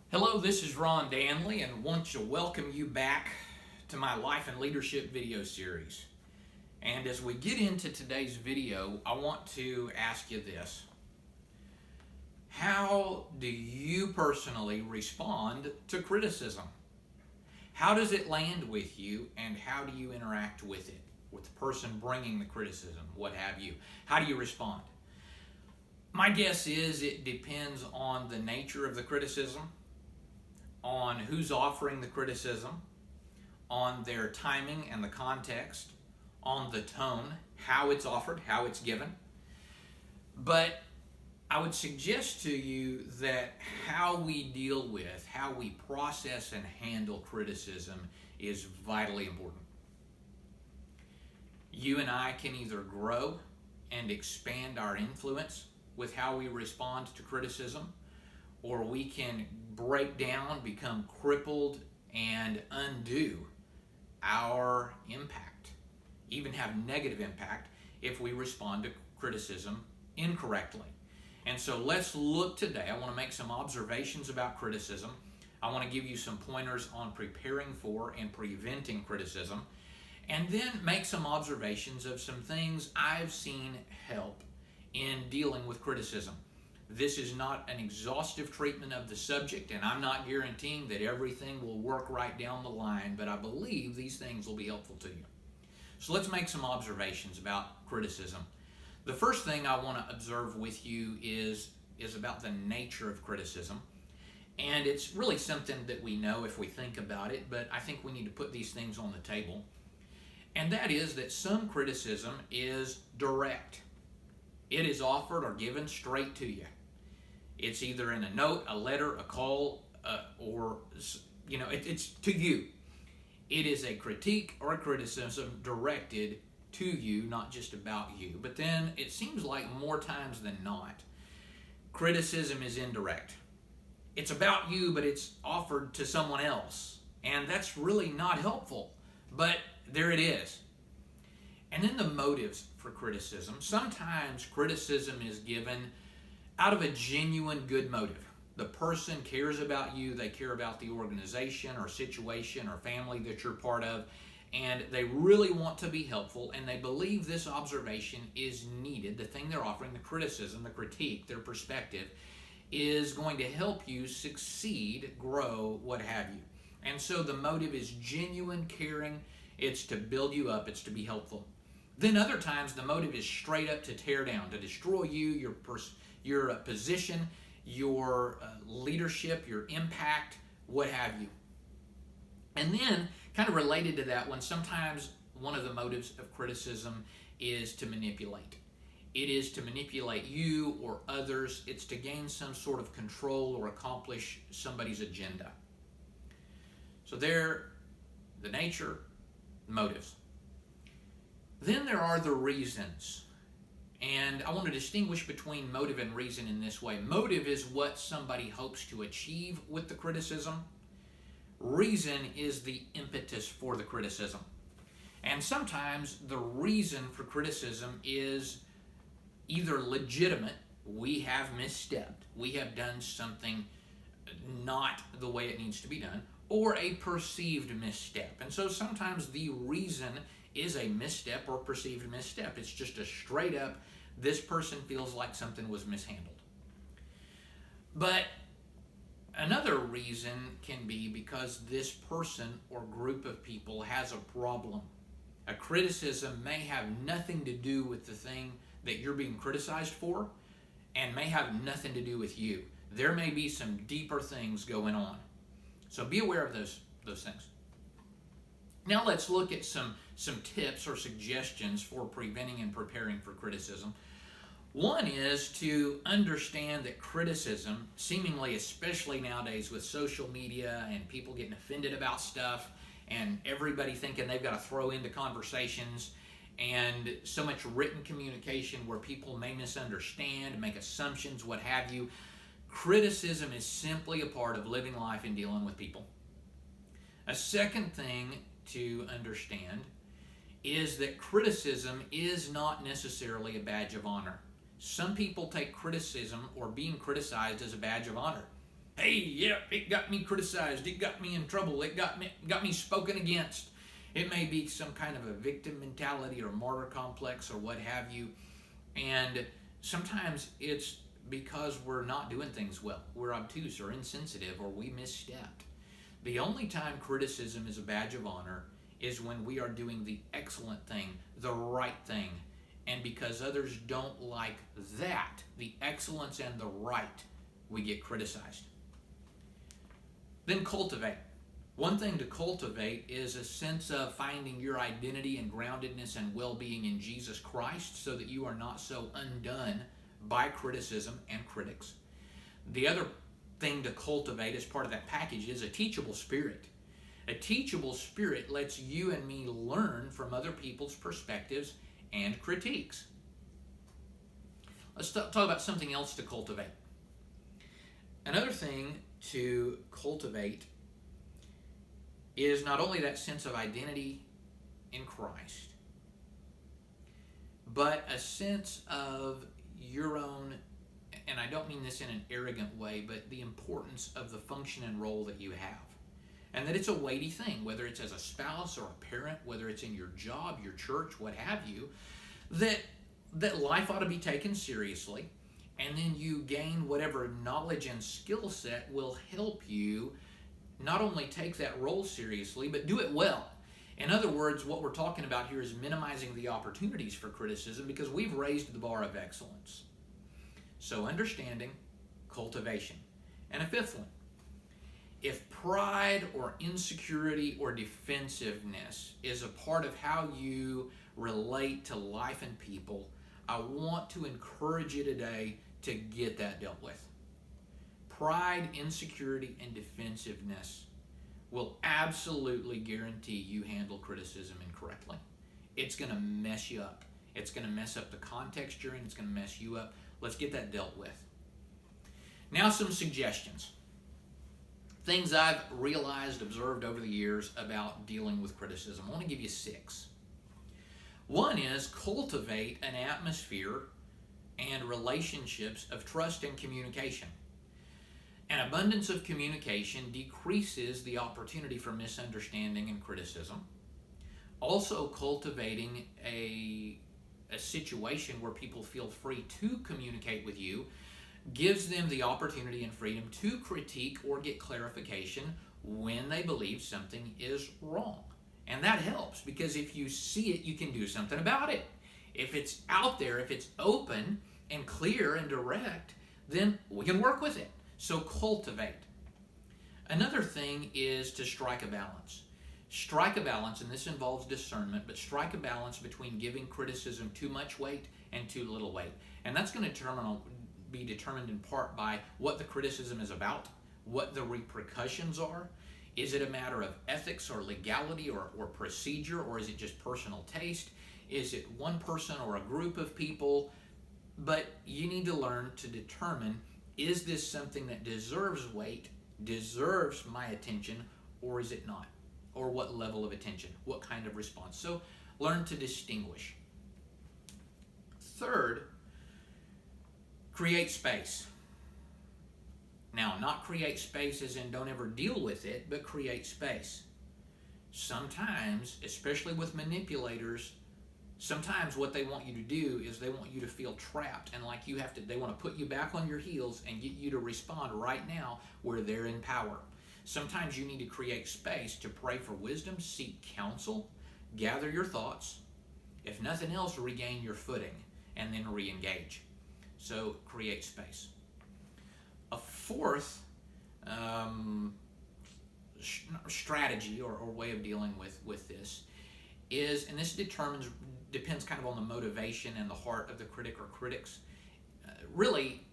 Hello, this is Ron Danley, and want to welcome you back to my Life and Leadership video series. And as we get into today's video, I want to ask you this. How do you personally respond to criticism? How does it land with you, and how do you interact with it? With the person bringing the criticism, what have you? How do you respond? My guess is it depends on the nature of the criticism, on who's offering the criticism, on their timing and the context, on the tone, how it's offered, how it's given. But I would suggest to you that how we deal with, how we process and handle criticism is vitally important. You and I can either grow and expand our influence with how we respond to criticism, or we can break down, become crippled, and undo our impact, even have negative impact if we respond to criticism incorrectly. And so let's look today. I want to make some observations about criticism. I want to give you some pointers on preparing for and preventing criticism, and then make some observations of some things I've seen help in dealing with criticism. This is not an exhaustive treatment of the subject, and I'm not guaranteeing that everything will work right down the line, but I believe these things will be helpful to you. So let's make some observations about criticism. The first thing I want to observe with you is about the nature of criticism. And it's really something that we know if we think about it, but I think we need to put these things on the table. And that is that some criticism is direct. It is offered or given straight to you. It's either in a note, a letter, a call, or it's to you. It is a critique or a criticism directed to you, not just about you. But then it seems like more times than not, criticism is indirect. It's about you, but it's offered to someone else. And that's really not helpful. But there it is. And then the motives for criticism. Sometimes criticism is given out of a genuine good motive. The person cares about you, they care about the organization or situation or family that you're part of, and they really want to be helpful, and they believe this observation is needed. The thing they're offering, the criticism, the critique, their perspective, is going to help you succeed, grow, what have you. And so the motive is genuine, caring. It's to build you up. It's to be helpful. Then other times the motive is straight up to tear down, to destroy you, your position, your leadership, your impact, what have you. And then, kind of related to that one, sometimes one of the motives of criticism is to manipulate. It is to manipulate you or others. It's to gain some sort of control or accomplish somebody's agenda. So there, the nature, motives. Then there are the reasons. And I want to distinguish between motive and reason in this way. Motive is what somebody hopes to achieve with the criticism. Reason is the impetus for the criticism. And sometimes the reason for criticism is either legitimate, we have misstepped, we have done something not the way it needs to be done, or a perceived misstep. And so sometimes the reason is a misstep or perceived misstep. It's just a straight up, this person feels like something was mishandled. But another reason can be because this person or group of people has a problem. A criticism may have nothing to do with the thing that you're being criticized for, and may have nothing to do with you. There may be some deeper things going on. So be aware of those things. Now let's look at some tips or suggestions for preventing and preparing for criticism. One is to understand that criticism, seemingly especially nowadays with social media and people getting offended about stuff and everybody thinking they've got to throw into conversations, and so much written communication where people may misunderstand, make assumptions, what have you. Criticism is simply a part of living life and dealing with people. A second thing to understand is that criticism is not necessarily a badge of honor. Some people take criticism or being criticized as a badge of honor. Hey, yep, it got me criticized. It got me in trouble. It got me spoken against. It may be some kind of a victim mentality or martyr complex or what have you. And sometimes it's because we're not doing things well. We're obtuse or insensitive or we misstepped. The only time criticism is a badge of honor is when we are doing the excellent thing, the right thing. And because others don't like that, the excellence and the right, we get criticized. Then cultivate. One thing to cultivate is a sense of finding your identity and groundedness and well-being in Jesus Christ so that you are not so undone by criticism and critics. The other thing to cultivate as part of that package is a teachable spirit. A teachable spirit lets you and me learn from other people's perspectives and critiques. Let's talk about something else to cultivate. Another thing to cultivate is not only that sense of identity in Christ, but a sense of your own, and I don't mean this in an arrogant way, but the importance of the function and role that you have. And that it's a weighty thing, whether it's as a spouse or a parent, whether it's in your job, your church, what have you, that life ought to be taken seriously, and then you gain whatever knowledge and skill set will help you not only take that role seriously, but do it well. In other words, what we're talking about here is minimizing the opportunities for criticism because we've raised the bar of excellence. So understanding, cultivation. And a fifth one, if pride or insecurity or defensiveness is a part of how you relate to life and people, I want to encourage you today to get that dealt with. Pride, insecurity, and defensiveness will absolutely guarantee you handle criticism incorrectly. It's going to mess you up. It's going to mess up the context you're in. It's going to mess you up. Let's get that dealt with. Now some suggestions. Things I've realized, observed over the years about dealing with criticism. I want to give you 6. One is cultivate an atmosphere and relationships of trust and communication. An abundance of communication decreases the opportunity for misunderstanding and criticism. Also, cultivating a situation where people feel free to communicate with you gives them the opportunity and freedom to critique or get clarification when they believe something is wrong. And that helps because if you see it, you can do something about it. If it's out there, if it's open and clear and direct, then we can work with it. So cultivate. Another thing is to strike a balance. Strike a balance, and this involves discernment, but strike a balance between giving criticism too much weight and too little weight. And that's going to be determined in part by what the criticism is about, what the repercussions are. Is it a matter of ethics or legality or procedure, or is it just personal taste? Is it one person or a group of people? But you need to learn to determine, is this something that deserves weight, deserves my attention, or is it not? Or what level of attention, what kind of response? So learn to distinguish. Third, create space. Now, not create space as in don't ever deal with it, but create space. Sometimes, especially with manipulators, sometimes what they want you to do is they want you to feel trapped and like they want to put you back on your heels and get you to respond right now where they're in power. Sometimes you need to create space to pray for wisdom, seek counsel, gather your thoughts. If nothing else, regain your footing and then re-engage. So create space. A fourth strategy or way of dealing with this is, and this depends kind of on the motivation and the heart of the critic or critics. Really,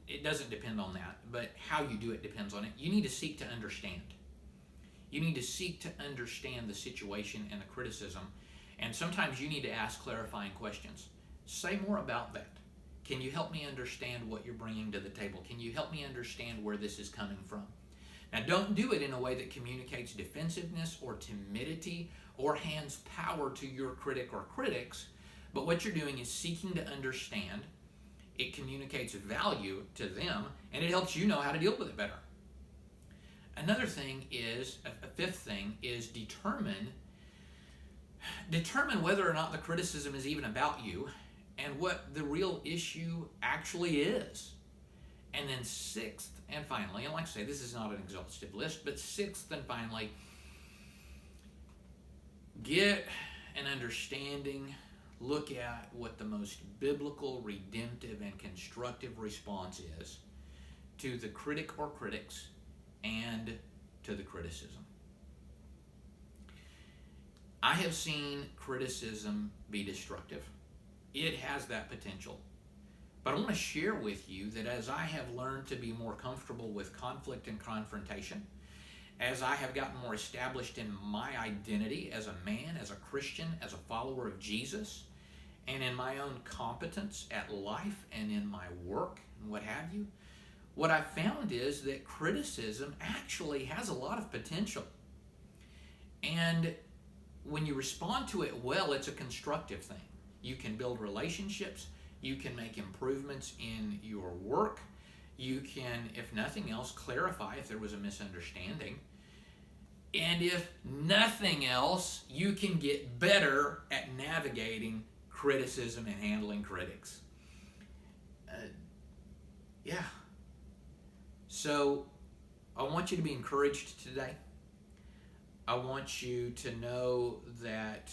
it doesn't depend on that, but how you do it depends on it. You need to seek to understand. You need to seek to understand the situation and the criticism, and sometimes you need to ask clarifying questions. Say more about that. Can you help me understand what you're bringing to the table? Can you help me understand where this is coming from? Now, don't do it in a way that communicates defensiveness or timidity or hands power to your critic or critics, but what you're doing is seeking to understand. It communicates value to them, and it helps you know how to deal with it better. Another thing is, a fifth thing is determine whether or not the criticism is even about you and what the real issue actually is. And then sixth and finally, and like I say, this is not an exhaustive list, but sixth and finally, get an understanding, look at what the most biblical, redemptive, and constructive response is to the critic or critics and to the criticism. I have seen criticism be destructive. It has that potential. But I want to share with you that as I have learned to be more comfortable with conflict and confrontation, as I have gotten more established in my identity as a man, as a Christian, as a follower of Jesus, and in my own competence at life and in my work and what have you, what I found is that criticism actually has a lot of potential. And when you respond to it well, it's a constructive thing. You can build relationships. You can make improvements in your work. You can, if nothing else, clarify if there was a misunderstanding. And if nothing else, you can get better at navigating criticism and handling critics. Yeah. So I want you to be encouraged today. I want you to know that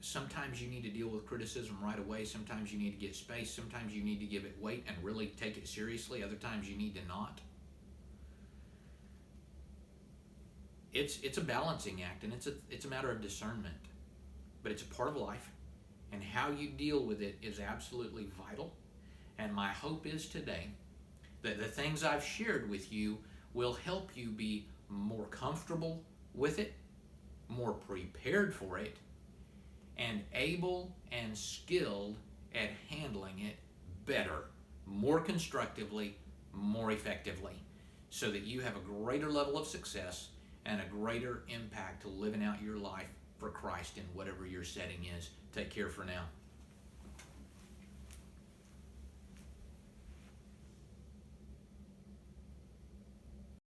sometimes you need to deal with criticism right away. Sometimes you need to get space. Sometimes you need to give it weight and really take it seriously. Other times you need to not. It's a balancing act, and it's a matter of discernment. But it's a part of life, and how you deal with it is absolutely vital. And my hope is today that the things I've shared with you will help you be more comfortable with it, more prepared for it, and able and skilled at handling it better, more constructively, more effectively, so that you have a greater level of success and a greater impact to living out your life for Christ in whatever your setting is. Take care for now.